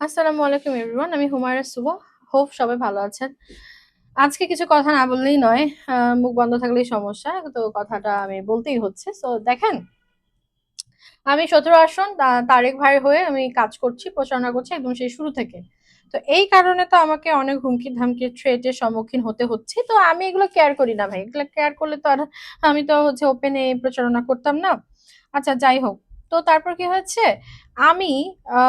আসসালামু আলাইকুম এভরিওয়ান। আমি হুমায়রা সুবা। হোপ সবাই ভালো আছেন। আজকে কিছু কথা না বললেই নয়। মুখ বন্ধ থাকলেই সমস্যা। তো কথাটা আমি বলতেই হচ্ছে। সো দেখেন, আমি ১৭ আসন তারেক ভাইয়ের হয়ে আমি কাজ করছি, প্রচারণা করছি একদম সেই শুরু থেকে। তো এই কারণে তো আমাকে অনেক হুমকি-ধামকির থ্রেটের সম্মুখীন হতে হচ্ছে। তো আমি এগুলো কেয়ার করি না ভাই। এগুলো কেয়ার করলে তো আর আমি তো হচ্ছে ওপেনে প্রচারণা করতাম না। আচ্ছা যাই হোক। তো তারপর কি হয়েছে? আমি আ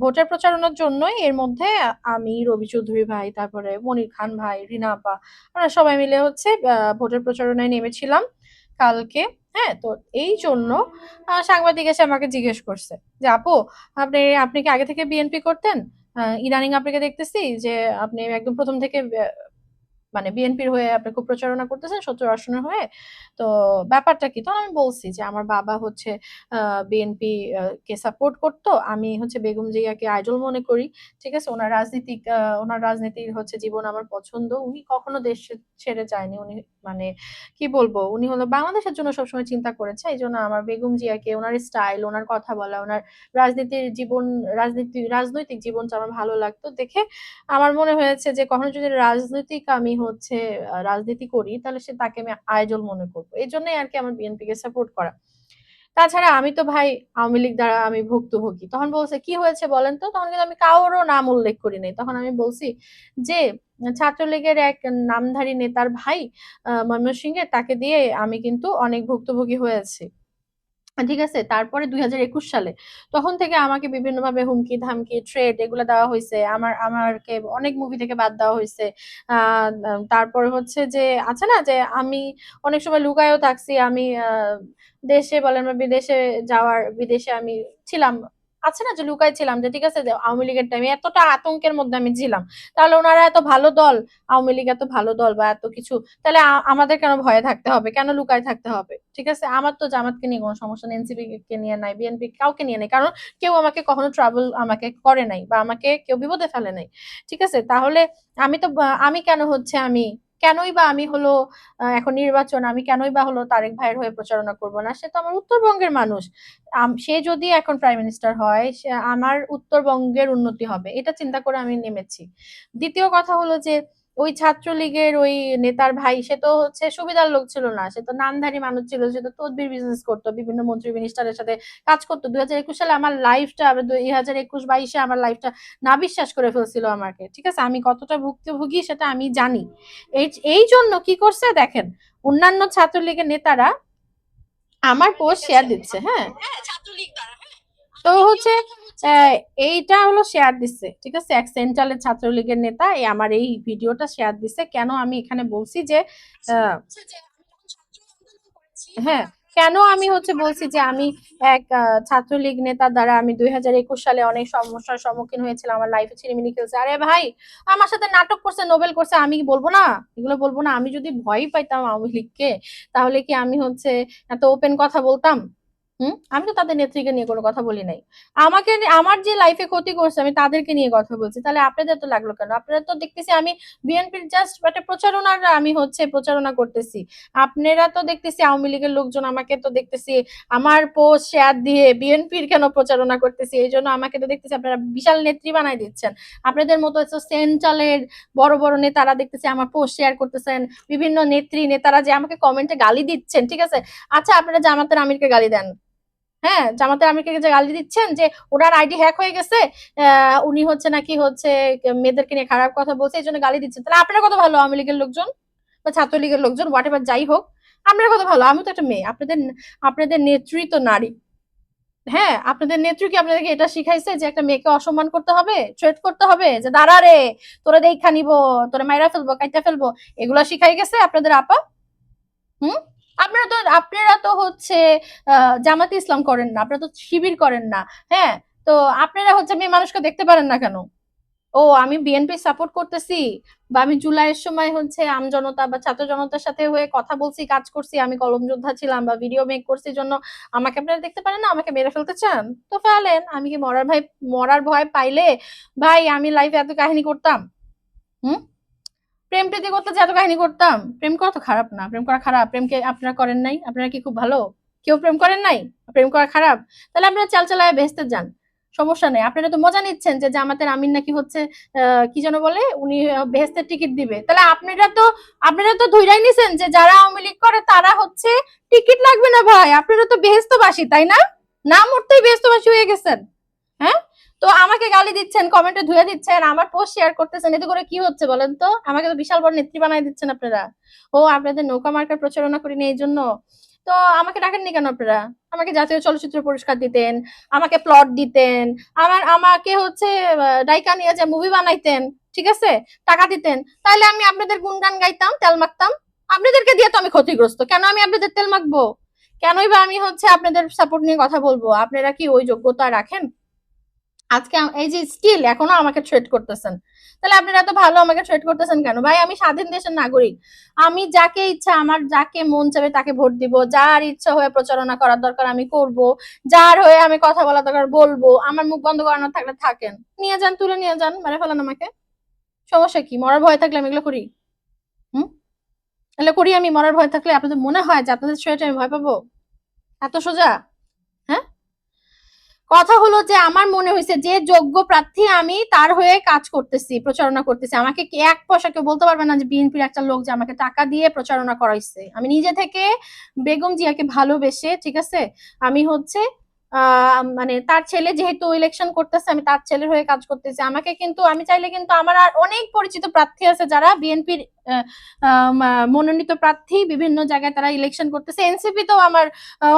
ভোটের প্রচারণার জন্যই এর মধ্যে আমি, রবি চৌধুরী ভাই, তারপরে মনির খান ভাই, রিনা আপা, আমরা সবাই মিলে হচ্ছে ভোটের প্রচারণায় নেমেছিলাম কালকে। হ্যাঁ? তো এইজন্য সাংবাদিক এসে আমাকে জিজ্ঞেস করছে যে, "আপু, আপনি কি আগে থেকে বিএনপি করতেন? ইদানিং আপনাকে দেখতেছি যে আপনি একদম ১ম থেকে মানে বিএনপির হয়ে আপনি খুব প্রচারণা করতেছেন ৭০ আসনের হয়ে। তো ব্যাপারটা কি?" তখন আমি বলছি যে, "আমার বাবা হচ্ছে বিএনপি কে সাপোর্ট করতো। আমি হচ্ছে বেগম জিয়াকে আইডল মনে করি। ঠিক আছে? উনার রাজনীতির হচ্ছে জীবন আমার পছন্দ। উনি কখনো দেশ ছেড়ে যায়নি। উনি মানে কি বলবো? উনি হলো বাংলাদেশের জন্য সবসময় চিন্তা করেছে। এইজন্য আমার বেগম জিয়াকে উনার স্টাইল, উনার কথা বলা, উনার রাজনীতির জীবন রাজনৈতিক জীবনটা আমার ভালো লাগতো দেখে আমার মনে হয়েছে যে কখনো যদি আমি হচ্ছে রাজনীতি করি তাহলে তাকে আমি আইডল মনে করব। এজন্যই আরকি আমার বিএনপিকে সাপোর্ট করা। তাছাড়া আমি তো ভাই আওয়ামী লীগ দ্বারা আমি ভুক্তভোগী। তখন বলছে, "কি হয়েছে বলেন তো?" তখন কিন্তু আমি কারো নাম উল্লেখ করি নাই। তখন আমি বলছি যে, "ছাত্রলীগের এক নামধারী নেতার ভাই ময়মনসিংহের তাকে দিয়ে আমি কিন্তু অনেক ভুক্তভোগী হয়েছি।" ঠিক আছে? তারপরে ২০২১ সালে তখন থেকে আমাকে বিভিন্নভাবে হুমকি-ধামকি, থ্রেট এগুলা দেওয়া হইছে। আমাকে অনেক মুভি থেকে বাদ দেওয়া হইছে। আ তারপরে হচ্ছে যে আছে না যে আমি অনেক সময় লুকায়ও থাকছি। আমি দেশে বলেন বা বিদেশে আমি ছিলাম। আছে না যে লুকায় ছিলাম যে ঠিক আছে যে আওয়ামী লীগের টাইমে এতটা আতঙ্কের মধ্যে আমি ছিলাম। তাহলে উনারা এত ভালো দল, আওয়ামী লীগ এত ভালো দল বা এত কিছু তাহলে আমাদের কেন ভয়ে থাকতে হবে? কেন লুকায় থাকতে হবে? ঠিক আছে? আমার তো জামাতকে নিয়ে কোনো সমস্যা নেই, এনসিপি কে নিয়ে নাই, বিএনপি কাউকে নিয়ে নাই। কারণ কেউ আমাকে কখনো ট্রাবল আমাকে করে নাই বা আমাকে কেউ বিপদে ফেলে নাই। ঠিক আছে? তাহলে আমি তো আমি কেন হচ্ছে কেনই বা আমি হলো এখন নির্বাচন আমি কেনই বা হলো তারেক ভাইয়ের হয়ে প্রচারণা করব না? সে তো আমার উত্তরবঙ্গের মানুষ। সে যদি এখন প্রাইম মিনিস্টার হয়, আমার উত্তরবঙ্গের উন্নতি হবে। এটা চিন্তা করে আমি নেমেছি। দ্বিতীয় কথা হলো যে ওই ছাত্রলীগের ওই নেতার ভাই সে তো হচ্ছে সুবিধার লোক ছিল না। সে তো নামধারী মানুষ ছিল। সে তো তদবির বিজনেস করতো। বিভিন্ন মন্ত্রী মিনিস্টারের সাথে কাজ করতো। ২০২১ সালে আমার লাইফটা ২০২১-২২ এ আমার লাইফটা নাবিশ্বাস করে ফেলছিল আমাকে। ঠিক আছে? আমি কতটা ভুক্তভোগী সেটা আমি জানি। এইজন্য কি করছে দেখেন, অন্যান্য ছাত্রলীগের নেতারা আমার পোস্ট শেয়ার দিচ্ছে, হ্যাঁ? তো হচ্ছে এইটা হলো শেয়ার দিচ্ছে। ঠিক আছে? এক সেন্ট্রালের ছাত্রলীগের নেতা আমার এই ভিডিওটা শেয়ার দিচ্ছে। কেন আমি এখানে বলছি যে আ হ্যাঁ, কেন আমি হচ্ছে বলছি যে আমি এক ছাত্রলীগ নেতার দ্বারা আমি ২০২১ সালে অনেক সমস্যার সম্মুখীন হয়েছিলাম। আমার লাইফে ছিনিমিনি খেলছে। আরে ভাই, আমার সাথে নাটক করছে, নোবেল করছে। আমি কি বলব না? এগুলো বলব না? আমি যদি ভয়ই পাইতাম আওয়ামী লীগকে, তাহলে কি আমি হচ্ছে এত ওপেন কথা বলতাম? হুম? আমি তো তাদের নেত্রীকে নিয়ে কোনো কথা বলি নাই। আমার যে লাইফে ক্ষতি করছে আমি তাদেরকে নিয়ে কথা বলছি। তাহলে আপনাদের তো লাগলো কেন? আপনারা তো দেখতেছি আমি বিএনপির জাস্ট একটা আমি হচ্ছে প্রচারণা করতেছি। আপনারা তো দেখতেছি আওয়ামী লীগের লোকজন আমাকে তো দেখতেছি আমার পোস্ট শেয়ার দিয়ে বিএনপির কেন প্রচারণা করতেছি। এইজন্য আমাকে তো দেখতেছি আপনারা বিশাল নেত্রী বানায় দিচ্ছেন। আপনাদের মতো সেন্ট্রালের বড়, বড় নেতারা দেখতেছি আমার পোস্ট শেয়ার করতেছেন। বিভিন্ন নেতারা যে আমাকে কমেন্টে গালি দিচ্ছেন। ঠিক আছে? আচ্ছা আপনারা জামাতের আমিরকে গালি দেন। হ্যাঁ, জামাতের আমিরকে যে গালি দিচ্ছেন যে উনার আইডি হ্যাক হয়ে গেছে, উনি হচ্ছে নাকি হচ্ছে মেয়েদেরকে নিয়ে খারাপ কথা বলছে এইজন্য গালি দিচ্ছেন। তাহলে আপনারা কত ভালো আওয়ামী লীগের লোকজন বা ছাত্রলীগের লোকজন হোয়াট এভার যাই হোক, আপনারা কত ভালো। আমি তো একটা মেয়ে। আপনাদের নেত্রী তো নারী। হ্যাঁ, আপনাদের নেত্রী কি আপনাদেরকে এটা শিখাইছে যে একটা মেয়েকে অসম্মান করতে হবে, থ্রেট করতে হবে যে দাঁড়া রে, তোরে দেইখা নিবো, তোরে মাইরা ফেলবো, কাইটা ফেলবো। এগুলা শিখাই গেছে আপনাদের আপা? হুম? আপনারা তো হচ্ছে জামাতে ইসলাম করেন না। আপনারা তো শিবির করেন না। হ্যাঁ? তো আপনারা হচ্ছে মেয়ে মানুষকে দেখতে পারেন না কেন? ও আমি বিএনপি সাপোর্ট করতেছি বা আমি জুলাইয়ের সময় হচ্ছে আমজনতা বা ছাত্র জনতার সাথে হয়ে কথা বলছি, কাজ করছি, আমি কলম যোদ্ধা ছিলাম বা ভিডিও মেক করছি জন্য আমাকে আপনারা দেখতে পারেন না? আমাকে মেরে ফেলতে চান? তো ফেলেন। আমি কি মরার ভয় পাইলে ভাই আমি লাইফে এত কাহিনী করতাম? হুম? প্রেম প্রীতি করতে যে এত কাহিনী করতাম? প্রেম করা তো খারাপ না। প্রেম করা খারাপ। প্রেম কি আপনারা করেন নাই? আপনারা কি খুব ভালো? কেউ প্রেম করেন নাই? প্রেম করা খারাপ? তাহলে আপনারা চাল চালায় ভেস্তে যান। সমস্যা নেই। আপনারা তো মজা নিচ্ছেন যে জামাতের আমিন নাকি হচ্ছে কি যেন বলে, উনি বেহেস্তের টিকিট দিবে। তাহলে আপনারা তো ধইরাই নিছেন যে যারা আওয়ামী লীগ করে তারা হচ্ছে টিকিট লাগবে না ভাই, আপনারা তো বেহেস্তবাসী, তাই না? না মরতেই বেহেস্তবাসী হয়ে গেছেন। হ্যাঁ, তো আমাকে গালি দিচ্ছেন, কমেন্টে ধুয়ে দিচ্ছেন, আমার পোস্ট শেয়ার করতেছেন, এতে করে কি হচ্ছে বলেন তো? আমাকে তো বিশাল বড় নেত্রী বানাই দিচ্ছেন আপনারা। ও আপনাদের নৌকা মার্কার প্রচারণা করিনি এই জন্য? তো আমাকে ডাকেননি কেন আপনারা? আমাকে জাতীয় চলচ্চিত্র পুরস্কার দিতেন, আমাকে প্লট দিতেন, আমাকে হচ্ছে ডাইকা নিয়ে যে মুভি বানাইতেন, ঠিক আছে, টাকা দিতেন, তাহলে আমি আপনাদের গুণগান গাইতাম, তেল মাখতাম। আপনাদেরকে দিয়ে তো আমি ক্ষতিগ্রস্ত, কেন আমি আপনাদের তেল মাখবো? কেনই বা আমি হচ্ছে আপনাদের সাপোর্ট নিয়ে কথা বলবো? আপনারা কি ওই যোগ্যতা রাখেন? আজকে এই যে স্টিল এখনো আমাকে থ্রেট করতেছেন, তাহলে আপনারা এত ভালো আমাকে থ্রেট করতেছেন কেন? ভাই আমি স্বাধীন দেশের নাগরিক, আমি যাকে ইচ্ছা, আমার যাকে মন চাবে তাকে ভোট দিব, যার ইচ্ছা হয়ে প্রচারণা করার দরকার আমি করব, যার হয়ে আমি কথা বলা দরকার বলবো, আমার মুখ বন্ধ করানোর থাকলে থাকেন, নিয়ে যান, তুলে নিয়ে যান, মেরে ফেলান আমাকে, সমস্যা কি? মরার ভয় থাকলে আমি এগুলো করি? হুম, এগুলো করি আমি মরার ভয় থাকলে? আপনাদের মনে হয় যে আপনাদের থ্রেটে আমি ভয় পাবো? এত সোজা? হ্যাঁ, কথা হলো যে আমার মনে হয়েছে যে যোগ্য প্রার্থী আমি তার হয়ে কাজ করতেছি, প্রচারণা করতেছি। আমাকে কি এক পয়সা কেউ বলতে পারবে না যে বিএনপির একটা লোক যে আমাকে টাকা দিয়ে প্রচারণা করাইছে। আমি নিজে থেকে বেগম জিয়াকে ভালোবেসে, ঠিক আছে, আমি হচ্ছে মানে তার ছেলে যেহেতু ইলেকশন করতেছে, আমি তার ছেলের হয়ে কাজ করতেছি। আমাকে কিন্তু, আমি চাইলে কিন্তু আমার আর অনেক পরিচিত প্রার্থী আছে যারা বিএনপির মনোনীত প্রার্থী, বিভিন্ন জায়গায় তারা ইলেকশন করতেছে। এনসিপি তেও আমার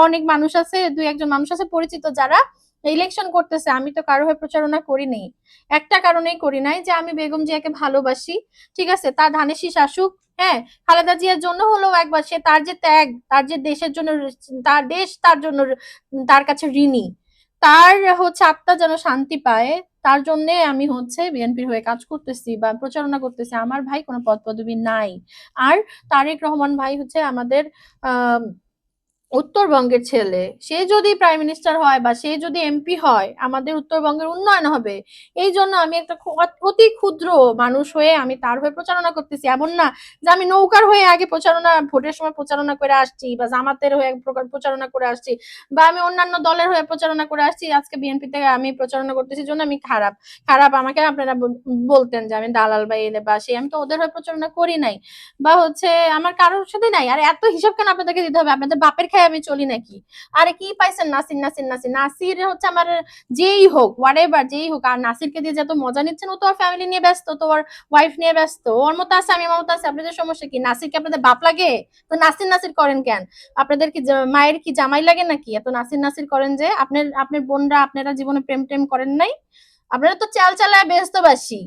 অনেক মানুষ আছে, দুই একজন মানুষ আছে পরিচিত যারা ইলেকশন করতেছে। আমি তো কারো হয়ে প্রচারণা করি নাই, একটা কারণেই করি নাই, যে আমি বেগম জিয়াকে ভালোবাসি, ঠিক আছে, তার ধানের শীষ আসুক, হ্যাঁ, খালেদা জিয়ার জন্য হলেও একবার, সে তার যে ত্যাগ, তার যে দেশের জন্য, তার দেশ তার জন্য তার কাছে ঋণী, তার হচ্ছে আত্মা যেন শান্তি পায়, তার জন্য আমি হচ্ছে বিএনপির হয়ে কাজ করতেছি বা প্রচারণা করতেছি। আমার ভাই কোনো পদ পদবি নাই। আর তারেক রহমান ভাই হচ্ছে আমাদের আহ উত্তরবঙ্গের ছেলে, সে যদি প্রাইম মিনিস্টার হয় বা সে যদি এমপি হয়, আমাদের উত্তরবঙ্গের উন্নয়ন হবে। এই জন্য আমি একটা অতি ক্ষুদ্র মানুষ হয়ে আমি তার হয়ে প্রচারণা করতেছি। এমন না যে আমি নৌকার হয়ে আগে প্রচারণা, ভোটের সময় প্রচারণা করে আসছি, বা জামাতের হয়ে প্রচারণা করে আসছি, বা আমি অন্যান্য দলের হয়ে প্রচারণা করে আসছি, আজকে বিএনপি থেকে আমি প্রচারণা করতেছি জন্য আমি খারাপ। আমাকে আপনারা বলতেন যে আমি দালাল বা এলে বা সে, আমি তো ওদের হয়ে প্রচারণা করি নাই, বা হচ্ছে আমার কারোর সাথে নাই। আর এত হিসাব কেন আপনাদেরকে দিতে হবে? আপনাদের বাপের খেয়ে আমি চলি নাকি? আরে কি পাইছেন? নাসির নাসির নাসির নাসির হচ্ছে আমার, যেই হোক হোয়াট এভার, যেই হোক। আর নাসিরকে দিয়ে যত মজা নিচ্ছেন, ও তো আর ফ্যামিলি নিয়ে ব্যস্ত, তো ওর ওয়াইফ নিয়ে ব্যস্ত, ওর মতো আছে, আমি আমার মতো আছে। আপনাদের সমস্যা কি? নাসিরকে আপনাদের বাপ লাগে? তো নাসির নাসির করেন কেন? আপনাদের কি মায়ের কি জামাই লাগে নাকি? এত নাসির নাসির করেন যে? আপনার বোনরা, আপনারা জীবনে প্রেম টেম করেন নাই? আপনারা তো চাল চালায় বেহস্তবাসী,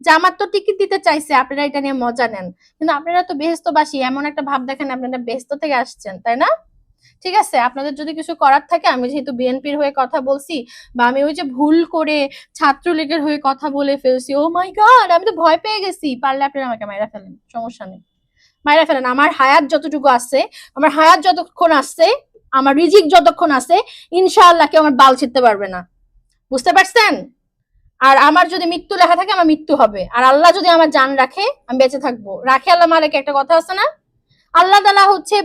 যে আমার তো টিকিট দিতে চাইছে, আপনারা এটা নিয়ে মজা নেন, কিন্তু আপনারা তো বেহেস্তবাসী, এমন একটা ভাব দেখেন আপনারা বেহেস্ত থেকে আসছেন, তাই না? ঠিক আছে, আপনাদের যদি কিছু করার থাকে, আমি যেহেতু বিএনপির হয়ে কথা বলছি, বা আমি ওই যে ভুল করে ছাত্রলীগের হয়ে কথা বলে ফেলছি, ও মাই গড, আমি তো ভয় পেয়ে গেছি, পারলে আপনারা আমাকে মাইরা ফেলেন, সমস্যা নেই, মাইরা ফেলেন। আমার হায়াত যতটুকু আছে, আমার হায়াত যতক্ষণ আছে, আমার রিজিক যতক্ষণ আছে, ইনশাআল্লাহ কেউ আমার বাল ছিঁড়তে পারবে না, বুঝতে পারছেন? আর আমার যদি মৃত্যু লেখা থাকে, আমার মৃত্যু হবে। আর আল্লাহ যদি আমার জান রাখে, আমি বেঁচে থাকবো। রাখে আল্লাহ মালিক, একটা কথা আছে না? আল্লাহ তাআলা হচ্ছে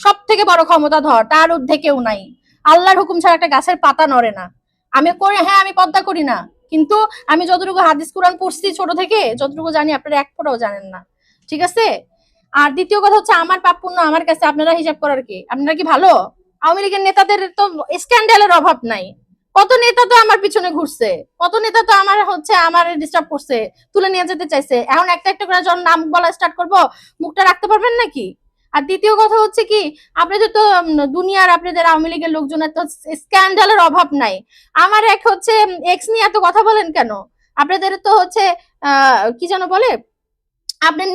সব থেকে বড় ক্ষমতাধর, তার ঊর্ধ্বে কেউ নাই। আল্লাহর হুকুম ছাড়া একটা গাছের পাতা নড়ে না। আমি করি, হ্যাঁ, আমি পদ্মা করি না, কিন্তু আমি যতটুকু হাদিস কোরআন পড়ছি ছোট থেকে, যতটুকু জানি আপনারা এক ফোঁটাও জানেন না, ঠিক আছে? আর দ্বিতীয় কথা হচ্ছে, আমার পাপ পুণ্য আমার কাছে, আপনারা হিসাব করার কি? আপনারা কি ভালো? আওয়ামী লীগের নেতাদের তো স্ক্যান্ডালের অভাব নাই। কত নেতা তো আমার পিছনে ঘুরছে, কত নেতা তো আমার হচ্ছে আমার ডিস্টার্ব করছে, তুলে নিয়ে যেতে চাইছে। এখন একটা একটা করে যখন নাম বলা স্টার্ট করবো, মুখটা রাখতে পারবেন নাকি? আর দ্বিতীয় কথা হচ্ছে কি, আপনাদের তো দুনিয়ার, আপনাদের আওয়ামী লীগের লোকজনের তো স্ক্যান্ডালের অভাব নাই। আমার এক হচ্ছে এক্স নিয়ে এত কথা বলেন কেন? আপনাদের তো হচ্ছে কি যেন বলে, আপনার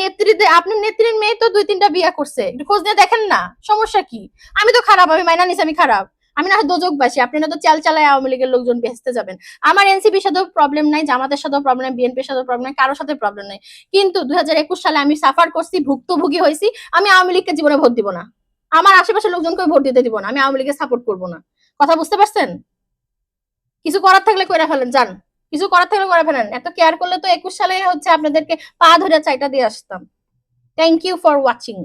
নেত্রীর মেয়ে তো দুই তিনটা বিয়ে করছে, একটু খোঁজ নিয়ে দেখেন না, সমস্যা কি? আমি তো খারাপ, আমি মাইনা নিছি আমি খারাপ, আমি না হয় দোজকবাসী, আপনারা তো চাল চালায় আওয়ামী লীগের লোকজন বেহেস্তে যাবেন। আমার এনসিপির সাথেও প্রবলেম নাই, জামাতের সাথেও প্রবলেম, বিএনপির সাথেও প্রবলেম নাই, কারোর সাথে প্রবলেম নাই। কিন্তু 2021 সালে আমি সাফার করছি, ভুক্তভোগী হয়েছি। আমি আওয়ামী লীগকে জীবনে ভোট দিব না, আমার আশেপাশের লোকজনকে ভোট দিতে দিব না, আমি আওয়ামী লীগকে সাপোর্ট করবো না। কথা বুঝতে পারছেন? কিছু করার থাকলে কইরা ফেলেন, যান, কিছু করার থাকলে করে ফেলেন। এত কেয়ার করলে তো 21 সালে হচ্ছে আপনাদেরকে পা ধরে চাইটা দিয়ে আসতাম। Thank you for watching.